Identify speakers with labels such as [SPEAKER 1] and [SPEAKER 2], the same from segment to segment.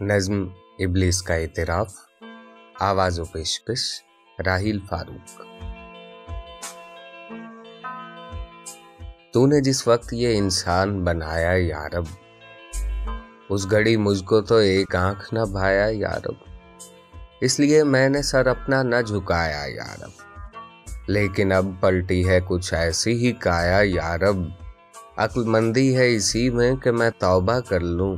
[SPEAKER 1] नज्म इब्लिस का एतराफ, आवाज़ व पेशकश राहिल फारूक। तूने जिस वक्त ये इंसान बनाया यारब, उस घड़ी मुझको तो एक आंख न भाया यारब, इसलिए मैंने सर अपना न झुकाया यारब। लेकिन अब पलटी है कुछ ऐसी ही काया यारब, अक्लमंदी है इसी में कि मैं तौबा कर लूं,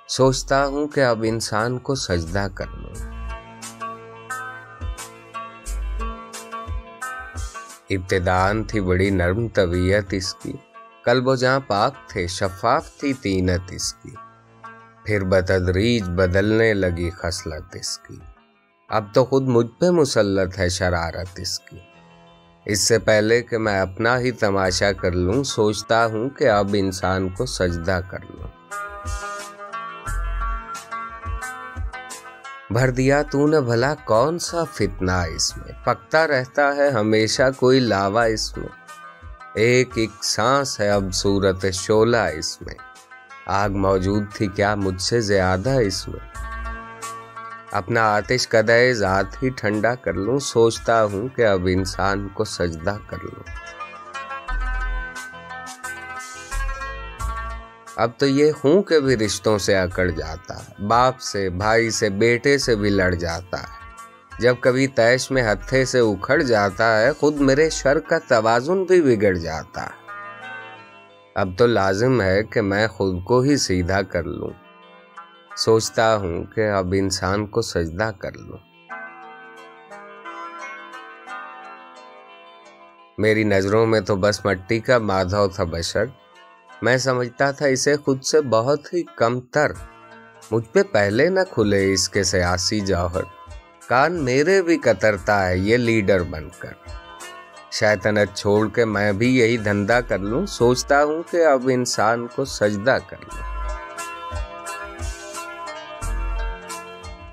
[SPEAKER 1] सोचता हूं कि अब इंसान को सजदा कर लूं। इब्तिदान थी बड़ी नर्म तबीयत इसकी, कल्बो जहां पाक थे शफाफ थी तीनत इसकी, फिर बतदरीज बदलने लगी खसलत इसकी, अब तो खुद मुझ पे मुसल्लत है शरारत इसकी। इससे पहले कि मैं अपना ही तमाशा कर लूं, सोचता हूं कि अब इंसान को सजदा कर लूं। भर दिया तूने भला कौन सा फितना इसमें, पकता रहता है हमेशा कोई लावा इसमें, एक एक सांस है अब सूरत शोला इसमें, आग मौजूद थी क्या मुझसे ज्यादा इसमें। अपना आतिश कदे ज़ात ही ठंडा कर लूं, सोचता हूं कि अब इंसान को सजदा कर लूं। अब तो ये हूं कि भी रिश्तों से अकड़ जाता है, बाप से भाई से बेटे से भी लड़ जाता है, जब कभी तैश में हत्थे से उखड़ जाता है, खुद मेरे शर का तवाजुन भी बिगड़ जाता है। अब तो लाजिम है कि मैं खुद को ही सीधा कर लूं, सोचता हूं कि अब इंसान को सजदा कर लूं। मेरी नजरों में तो बस मट्टी का माधव था बशर, मैं समझता था इसे खुद से बहुत ही कमतर, मुझ पे पहले न खुले इसके सियासी जौहर, कान मेरे भी कतरता है ये लीडर बनकर। शैतानत छोड़ के मैं भी यही धंधा कर लूं, सोचता हूं कि अब इंसान को सजदा कर लूं।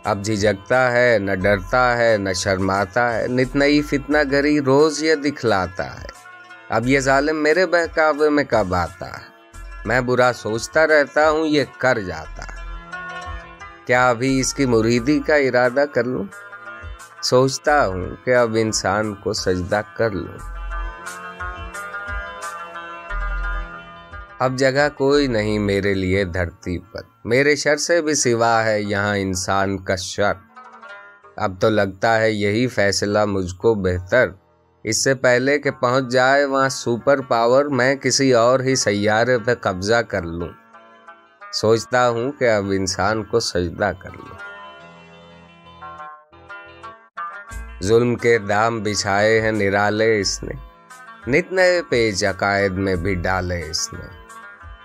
[SPEAKER 1] अब झिझकता है न डरता है न शर्माता है, नित नई फितना गरी रोज ये दिखलाता है, अब ये जालिम मेरे बहकावे में कब आता है, मैं बुरा सोचता रहता हूं ये कर जाता है। क्या अभी इसकी मुरीदी का इरादा कर लूं, सोचता हूं कि अब इंसान को सजदा कर लूं। अब जगह कोई नहीं मेरे लिए धरती पर, मेरे शर से भी सिवा है यहाँ इंसान का शर। अब तो लगता है यही फैसला मुझको बेहतर, इससे पहले कि पहुंच जाए वहाँ सुपर पावर, मैं किसी और ही सैयारे पे कब्जा कर लूं, सोचता हूं कि अब इंसान को सजदा कर लूं। जुल्म के दाम बिछाए हैं निराले इसने, नित नए पेच अकायद में भी डाले इसने,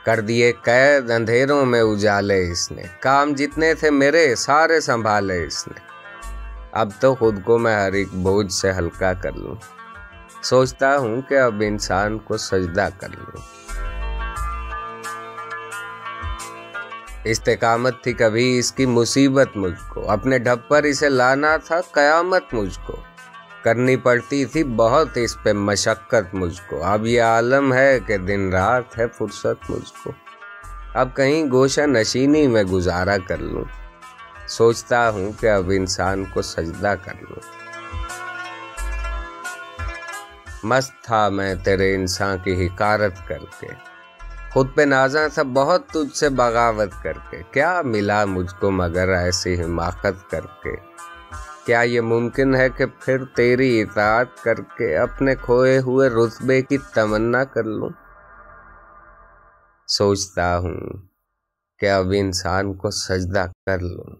[SPEAKER 1] कर दिए कैद अंधेरों में उजाले इसने, काम जितने थे मेरे सारे संभाले इसने। अब तो खुद को मैं हर एक बोझ से हल्का कर लूं, सोचता हूं कि अब इंसान को सजदा कर लूं। इस्तेकामत थी कभी इसकी मुसीबत मुझको, अपने ढब पर इसे लाना था कयामत मुझको, करनी पड़ती थी बहुत इस पे मशक्कत मुझको, अब ये आलम है कि दिन रात है फुर्सत मुझको, अब कहीं गोशा नशीनी में गुजारा कर लूं, सोचता हूं कि अब इंसान को सजदा कर लूं। मस्त था मैं तेरे इंसान की हिकारत करके, खुद पे नाजा था बहुत तुझसे बगावत करके, क्या मिला मुझको मगर ऐसी हिमाकत करके, क्या ये मुमकिन है कि फिर तेरी इताअत करके अपने खोए हुए रुतबे की तमन्ना कर लूं, सोचता हूं कि अब इंसान को सजदा कर लूं।